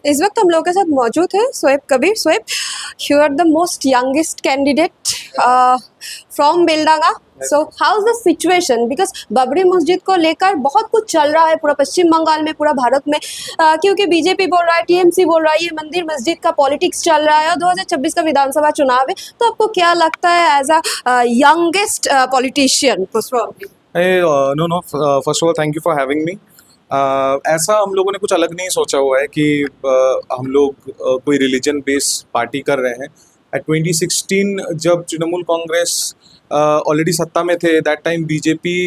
इस वक्त हम लोग के साथ मौजूद है Shoaib Kabir. Shoaib, you are the most youngest candidate from Beldanga. So how is the situation? Because Babri Masjid को लेकर बहुत कुछ चल रहा है पूरा पश्चिम बंगाल में, पूरा भारत में, क्योंकि बीजेपी बोल रहा है, टीएमसी बोल रहा है, ये मंदिर मस्जिद का पॉलिटिक्स चल रहा है और 2026 का विधानसभा चुनाव है। तो आपको क्या लगता है as a youngest politician? Hey, no, no. First of all, thank you for having me. ऐसा हम लोगों ने कुछ अलग नहीं सोचा हुआ है कि हम लोग कोई रिलीजन बेस पार्टी कर रहे हैं। एट 2016 जब तृणमूल कांग्रेस ऑलरेडी सत्ता में थे, that time BJP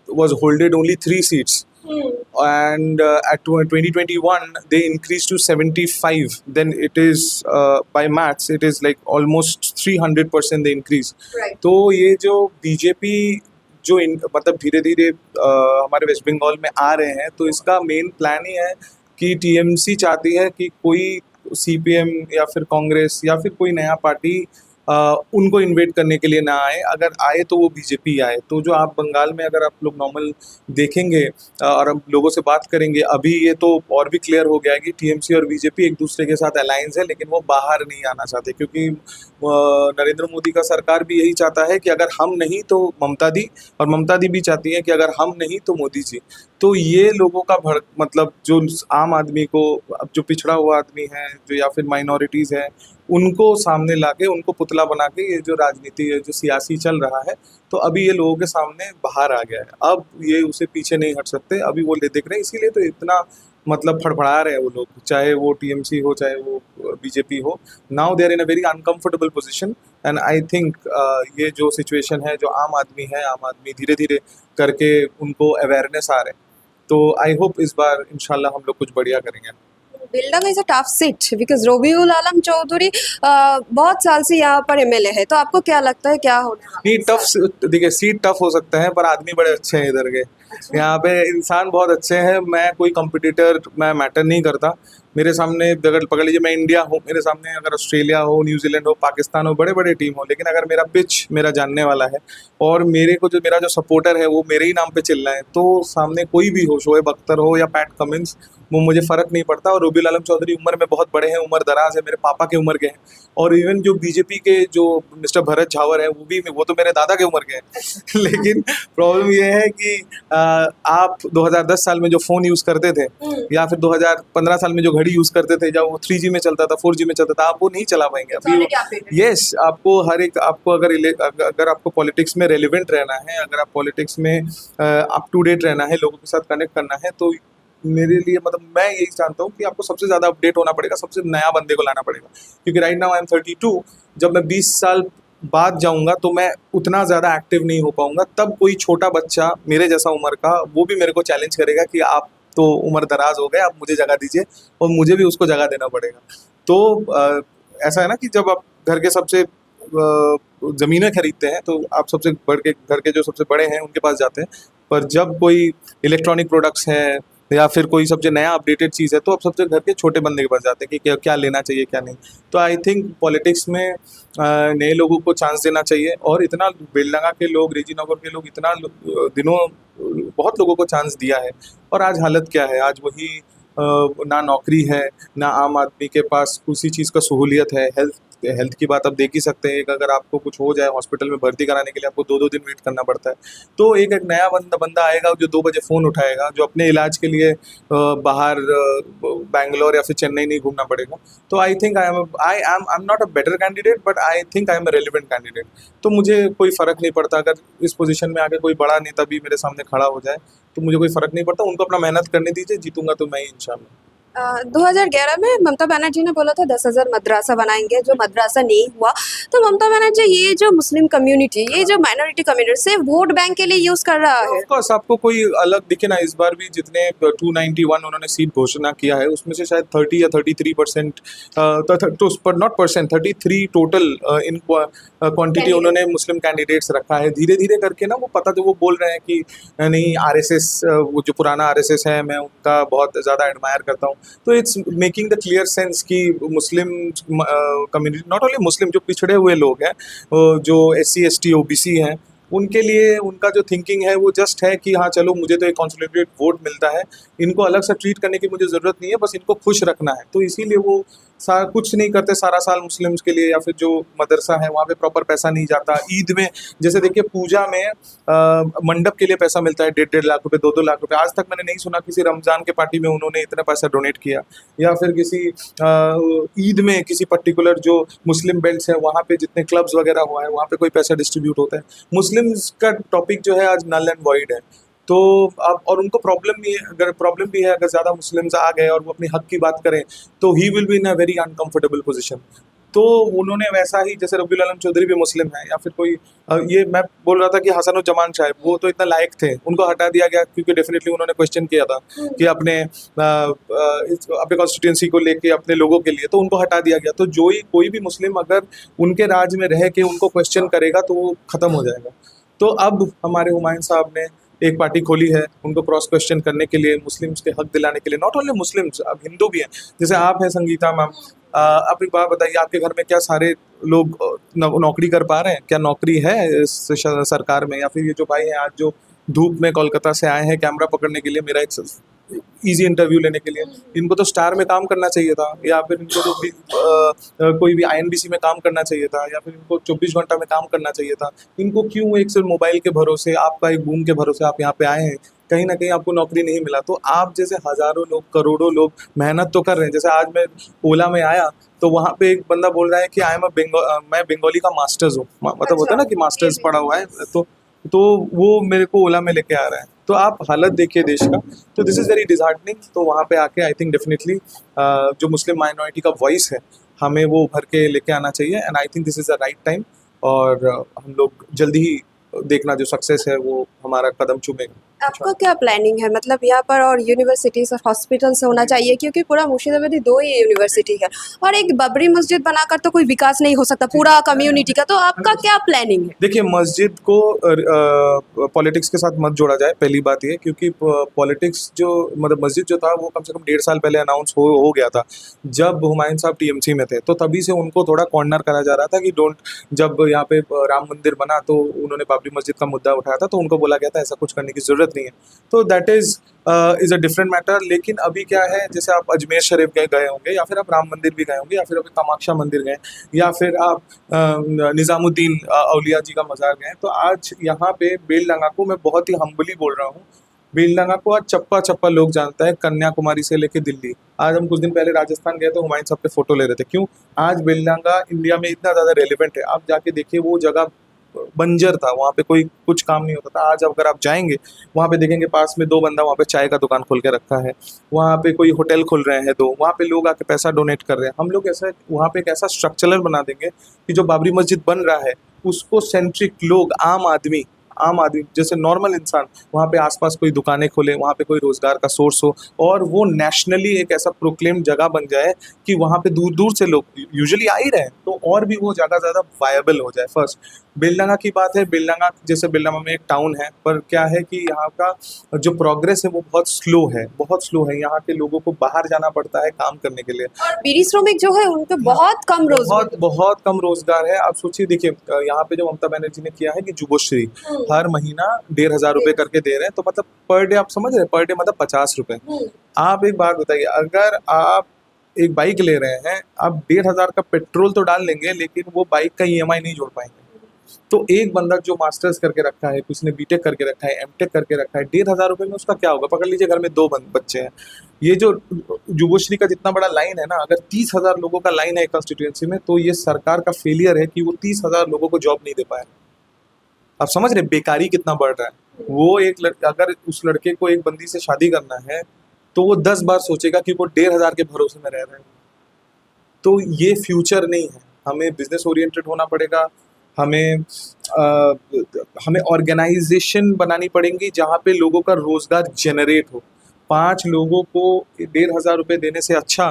was holded only 3 seats. And at 2021 they increased to 75. Then it is by maths it is like almost 300% the increase. Right. तो ये जो बीजेपी जो मतलब धीरे धीरे हमारे वेस्ट बंगाल में आ रहे हैं, तो इसका मेन प्लान ही है कि टीएमसी चाहती है कि कोई सीपीएम या फिर कांग्रेस या फिर कोई नया पार्टी उनको इन्वेट करने के लिए ना आए। अगर आए तो वो बीजेपी आए। तो जो आप बंगाल में अगर आप लोग नॉर्मल देखेंगे और हम लोगों से बात करेंगे, अभी ये तो और भी क्लियर हो गया है कि टीएमसी और बीजेपी एक दूसरे के साथ अलायंस है, लेकिन वो बाहर नहीं आना चाहते, क्योंकि नरेंद्र मोदी का सरकार भी यही चाहता है कि अगर हम नहीं तो ममता दी, और ममता दी भी चाहती है कि अगर हम नहीं तो मोदी जी। तो ये लोगों का मतलब जो आम आदमी को, अब जो पिछड़ा हुआ आदमी है, जो या फिर माइनॉरिटीज़ है, उनको सामने लाके, उनको पुतला बना के ये जो राजनीति है, जो सियासी चल रहा है, तो अभी ये लोगों के सामने बाहर आ गया है। अब ये उसे पीछे नहीं हट सकते, अभी वो देख रहे हैं, इसीलिए तो इतना मतलब फड़फड़ा रहे हैं वो लोग, चाहे वो टीएमसी हो चाहे वो बीजेपी हो। Now they are in a very uncomfortable position and I think ये जो सिचुएशन है, जो आम आदमी है, आम आदमी धीरे धीरे करके उनको अवेयरनेस आ रहे हैं। तो आई होप इस बार इंशाल्लाह हम लोग कुछ बढ़िया करेंगे। Beldanga is a tough seat because Rabiul Alam Chowdhury बहुत साल से यहाँ पर एमएलए है। तो आपको क्या लगता है क्या होना? नहीं, टफ देखिए, सीट टफ हो सकता है पर आदमी बड़े अच्छे हैं इधर के। अच्छा। यहाँ पे इंसान बहुत अच्छे हैं। मैं कोई कंपटीटर, मैं मैटर नहीं करता। मेरे सामने अगर पकड़ लीजिए, मैं इंडिया हूँ, मेरे सामने अगर ऑस्ट्रेलिया हो, न्यूजीलैंड हो, पाकिस्तान हो, बड़े बड़े टीम हो, लेकिन अगर मेरा पिच मेरा जानने वाला है और मेरा जो सपोर्टर है वो मेरे ही नाम पे चिल्ला है, तो सामने कोई भी हो, शोएब अख्तर हो या पैट कमिंस, वो मुझे फ़र्क नहीं पड़ता। और रबीउल आलम चौधरी उम्र में बहुत बड़े हैं, उम्र दराज है, मेरे पापा के उम्र के हैं। और इवन जो बीजेपी के जो मिस्टर भरत झावर है, वो तो मेरे दादा के उम्र के हैं। लेकिन प्रॉब्लम ये है कि आप 2010 साल में जो फ़ोन यूज़ करते थे, या फिर 2015 साल में जो घड़ी यूज़ करते थे, जब वो 3G में चलता था, 4G में चलता था, आप वो नहीं चला पाएंगे अभी। यस, आपको आपको अगर आपको पॉलिटिक्स में रेलिवेंट रहना है, अगर आप पॉलिटिक्स में अप टू डेट रहना है, लोगों के साथ कनेक्ट करना है, तो मेरे लिए मतलब मैं यही जानता हूँ कि आपको सबसे ज़्यादा अपडेट होना पड़ेगा, सबसे नया बंदे को लाना पड़ेगा। क्योंकि राइट नाउ आई एम 32। जब मैं 20 साल बाद जाऊंगा तो मैं उतना ज़्यादा एक्टिव नहीं हो पाऊंगा। तब कोई छोटा बच्चा मेरे जैसा उम्र का, वो भी मेरे को चैलेंज करेगा कि आप तो उम्र दराज हो गए, आप मुझे जगह दीजिए, और मुझे भी उसको जगह देना पड़ेगा। तो ऐसा है ना कि जब आप घर के सबसे ज़मीनें खरीदते हैं तो आप सबसे घर के जो सबसे बड़े हैं उनके पास जाते हैं, पर जब कोई इलेक्ट्रॉनिक प्रोडक्ट्स हैं या फिर कोई सबसे नया अपडेटेड चीज़ है, तो आप सबसे घर के छोटे बंदे के पास जाते हैं कि क्या लेना चाहिए, क्या नहीं। तो आई थिंक पॉलिटिक्स में नए लोगों को चांस देना चाहिए। और इतना बेलडांगा के लोग, रेजीनगर के लोग इतना दिनों बहुत लोगों को चांस दिया है, और आज हालत क्या है? आज वही ना नौकरी है, ना आम आदमी के पास किसी चीज़ का सहूलियत है। हेल्थ की बात आप देख ही सकते हैं। अगर आपको कुछ हो जाए हॉस्पिटल में भर्ती कराने के लिए आपको 2-2 दिन वेट करना पड़ता है। तो एक नया बंदा आएगा जो 2 बजे फ़ोन उठाएगा, जो अपने इलाज के लिए बाहर बैंगलोर या फिर चेन्नई नहीं घूमना पड़ेगा। तो I think I am not a better candidate, but I think I am a relevant candidate. तो मुझे कोई फ़र्क नहीं पड़ता अगर इस पोजीशन में आके कोई बड़ा नेता भी मेरे सामने खड़ा हो जाए, तो मुझे कोई फ़र्क नहीं पड़ता। उनको अपना मेहनत करने दीजिए, जीतूंगा तो मैं ही इंशाल्लाह। 2011 में ममता बनर्जी ने बोला था 10,000 मदरसा बनाएंगे, जो मदरसा नहीं हुआ। तो ममता बनर्जी ये जो मुस्लिम कम्युनिटी, ये जो माइनॉरिटी कम्युनिटी सिर्फ वोट बैंक के लिए यूज कर रहा है। ऑफ कोर्स आपको कोई अलग दिखे ना, इस बार भी जितने 291 उन्होंने सीट घोषणा किया है, उसमें से शायद 30 या 33%, तो not percent, 33 total in quantity उन्होंने मुस्लिम कैंडिडेट्स रखा है। धीरे धीरे करके ना वो बोल रहे हैं कि नहीं, आरएसएस, वो जो पुराना आरएसएस है, मैं उनका बहुत ज़्यादा एडमायर करता हूँ। तो it's making the clear sense कि Muslim community, not only Muslim, जो पिछड़े हुए लोग हैं, जो SC ST OBC हैं, उनके लिए उनका जो थिंकिंग है वो जस्ट है कि हाँ चलो मुझे तो एक कंसोलिडेटेड वोट मिलता है, इनको अलग से ट्रीट करने की मुझे ज़रूरत नहीं है, बस इनको खुश रखना है। तो इसीलिए वो कुछ नहीं करते सारा साल मुस्लिम्स के लिए, या फिर जो मदरसा है वहाँ पे प्रॉपर पैसा नहीं जाता। ईद में जैसे देखिए पूजा में मंडप के लिए पैसा मिलता है 1.5-1.5 लाख रुपए, 2-2 लाख रुपए। आज तक मैंने नहीं सुना किसी रमज़ान के पार्टी में उन्होंने इतना पैसा डोनेट किया, या फिर किसी ईद में किसी पर्टिकुलर जो मुस्लिम बेल्ट्स है वहाँ पे जितने क्लब्स वगैरह हुआ है वहाँ पे कोई पैसा डिस्ट्रीब्यूट होता है। मुस्लिम्स का टॉपिक जो है आज नल एंड वॉइड है। तो अब और उनको प्रॉब्लम भी है, अगर ज़्यादा मुस्लिम्स आ गए और वो अपने हक की बात करें तो he will be in a very uncomfortable position. तो उन्होंने वैसा ही, जैसे रबीउल आलम चौधरी भी मुस्लिम है, या फिर कोई ये मैं बोल रहा था कि हसनुज्जमान साहब वो तो इतना लायक थे, उनको हटा दिया गया क्योंकि डेफिनेटली उन्होंने क्वेश्चन किया था कि अपने कॉन्स्टिट्यूंसी को लेके अपने लोगों के लिए, तो उनको हटा दिया गया। तो जो ही कोई भी मुस्लिम अगर उनके राज में रह के उनको क्वेश्चन करेगा तो वो ख़त्म हो जाएगा। तो अब हमारे हुमायूं साहब ने एक पार्टी खोली है उनको क्रॉस क्वेश्चन करने के लिए, मुस्लिम्स के हक दिलाने के लिए। नॉट ओनली मुस्लिम्स, अब हिंदू भी हैं, जैसे आप हैं संगीता मैम। आप एक बात बताइए, आपके घर में क्या सारे लोग नौकरी कर पा रहे हैं? क्या नौकरी है इस सरकार में? या फिर ये जो भाई हैं आज जो धूप में कोलकाता से आए हैं कैमरा पकड़ने के लिए, मेरा एक इजी इंटरव्यू लेने के लिए, इनको तो स्टार में काम करना चाहिए था, या फिर इनको तो भी कोई भी आईएनबीसी में काम करना चाहिए था, या फिर इनको 24 घंटा में काम करना चाहिए था। इनको क्यों एक सिर्फ मोबाइल के भरोसे, आपका एक बूम के भरोसे आप यहाँ पे आए हैं, कहीं ना कहीं आपको नौकरी नहीं मिला। तो आप जैसे हज़ारों लोग, करोड़ों लोग मेहनत तो कर रहे हैं। जैसे आज मैं ओला में आया तो वहाँ पे एक बंदा बोल रहा है कि मैं बंगाली का मास्टर्स हूँ, मतलब होता है ना कि मास्टर्स पढ़ा हुआ है, तो वो मेरे को ओला में लेके आ रहा है। तो आप हालत देखिए देश का, तो दिस इज़ वेरी डिसहार्टनिंग। तो वहाँ पे आके आई थिंक डेफिनेटली जो मुस्लिम माइनॉरिटी का वॉइस है हमें वो उभर के लेके आना चाहिए, and I think this is the right time. और हम लोग जल्दी ही देखना जो सक्सेस है वो हमारा कदम चूमेगा। आपका क्या प्लानिंग है, मतलब यहाँ पर और यूनिवर्सिटीज और हॉस्पिटल्स होना चाहिए, क्योंकि पूरा मुर्शिदाबाद ही 2 ही यूनिवर्सिटी है, और एक बबरी मस्जिद बनाकर तो कोई विकास नहीं हो सकता पूरा कम्युनिटी का। तो आपका क्या प्लानिंग है? देखिए मस्जिद को पॉलिटिक्स के साथ मत जोड़ा जाए, पहली बात ये, क्योंकि पॉलिटिक्स जो मतलब मस्जिद जो था वो कम से कम 1.5 साल पहले अनाउंस हो गया था जब हुमायूं साहब टीएमसी में थे। तो तभी से उनको थोड़ा कॉर्नर करा जा रहा था कि जब यहाँ पे राम मंदिर बना तो उन्होंने बाबरी मस्जिद का मुद्दा उठाया था, तो उनको बोला गया था ऐसा कुछ करने की ज़रूरत नहीं है। तो that is a different matter. लेकिन अभी क्या है, जैसे आप अजमेर शरीफ गए होंगे, या फिर आप राम मंदिर भी गए होंगे, या फिर अभी कामाख्या मंदिर गए, या फिर आप निज़ामुद्दीन औलिया जी का मज़ार गए, तो आज यहाँ पे बेलडंगा को मैं बहुत ही हम्बली बोल रहा हूँ, बेलडंगा को आज चप्पा चप्पा लोग जानता है, कन्याकुमारी से लेके दिल्ली। आज हम कुछ दिन पहले राजस्थान गए तो हुमायूं साहब के फोटो ले रहे थे। क्यों? आज बेलडंगा इंडिया में इतना ज़्यादा रेलिवेंट है। आप जाके देखिए वो जगह बंजर था, वहाँ पे कोई कुछ काम नहीं होता था। आज अगर आप जाएंगे वहाँ पे देखेंगे पास में 2 बंदा वहाँ पे चाय का दुकान खोल के रखा है, वहाँ पे कोई होटल खोल रहे हैं 2, वहाँ पे लोग आके पैसा डोनेट कर रहे हैं। हम लोग ऐसा वहाँ पे एक ऐसा स्ट्रक्चरल बना देंगे कि जो बाबरी मस्जिद बन रहा है उसको सेंट्रिक लोग, आम आदमी जैसे नॉर्मल इंसान वहाँ पे आसपास कोई दुकानें खोले, वहाँ पे कोई रोज़गार का सोर्स हो, और वो नेशनली एक ऐसा प्रोक्लेम्ड जगह बन जाए कि वहाँ पे दूर दूर से लोग यूजुअली आ ही रहे हैं, तो और भी वो जगह ज़्यादा वायबल हो जाए। फर्स्ट बेलडंगा की बात है, बेलडंगा जैसे बेलडंगा में एक टाउन है, पर क्या है कि यहाँ का जो प्रोग्रेस है वो बहुत स्लो है। यहाँ के लोगों को बाहर जाना पड़ता है काम करने के लिए, और बीड़ी श्रमिक जो है उनको बहुत कम रोजगार, बहुत कम रोजगार है। आप सोचिए, देखिए यहाँ पे जो ममता बनर्जी ने किया है कि जुबोश्री हर महीना 1,500 रुपए करके दे रहे हैं, तो मतलब पर डे, आप समझ रहे हैं, पर डे मतलब 50 रुपए। आप एक बात बताइए, अगर आप एक बाइक ले रहे हैं, आप 1,500 का पेट्रोल तो डाल लेंगे, लेकिन वो बाइक का ईएमआई नहीं जोड़ पाएंगे। तो एक बंदा जो मास्टर्स करके रखा है, किसी ने बीटेक करके रखा है, एमटेक करके रखा है, 1,500 रुपये में उसका क्या होगा? पकड़ लीजिए घर में 2 बच्चे हैं, ये जो जुबोश्री का जितना बड़ा लाइन है ना, अगर 30,000 लोगों का लाइन है कंस्टिट्यूएंसी में, तो ये सरकार का फेलियर है कि वो 30,000 लोगों को जॉब नहीं दे पाया। आप समझ रहे बेकारी कितना बढ़ रहा है? वो एक अगर उस लड़के को एक बंदी से शादी करना है तो वो 10 बार सोचेगा कि वो 1,500 के भरोसे में रह रहे हैं। तो ये फ्यूचर नहीं है। हमें बिजनेस ओरिएंटेड होना पड़ेगा, हमें ऑर्गेनाइजेशन बनानी पड़ेंगी जहाँ पे लोगों का रोजगार जनरेट हो। 5 लोगों को 1,500 रुपये देने से अच्छा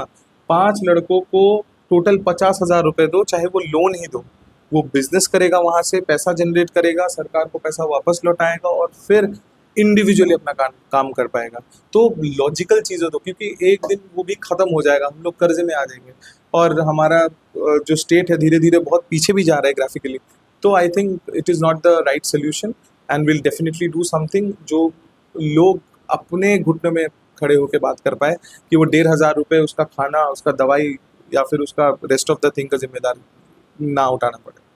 5 लड़कों को टोटल 50,000 रुपये दो, चाहे वो लोन ही दो, वो बिजनेस करेगा, वहाँ से पैसा जनरेट करेगा, सरकार को पैसा वापस लौटाएगा और फिर इंडिविजुअली अपना काम कर पाएगा। तो लॉजिकल चीज़ें दो, क्योंकि एक दिन वो भी ख़त्म हो जाएगा, हम लोग कर्जे में आ जाएंगे और हमारा जो स्टेट है धीरे धीरे बहुत पीछे भी जा रहा है ग्राफिकली। तो I think it is not the right solution and will definitely do something जो लोग अपने घुटने में खड़े होकर बात कर पाए कि वो 1,500 रुपये उसका खाना, उसका दवाई या फिर उसका रेस्ट ऑफ द थिंग का जिम्मेदार ना उठाना पड़े।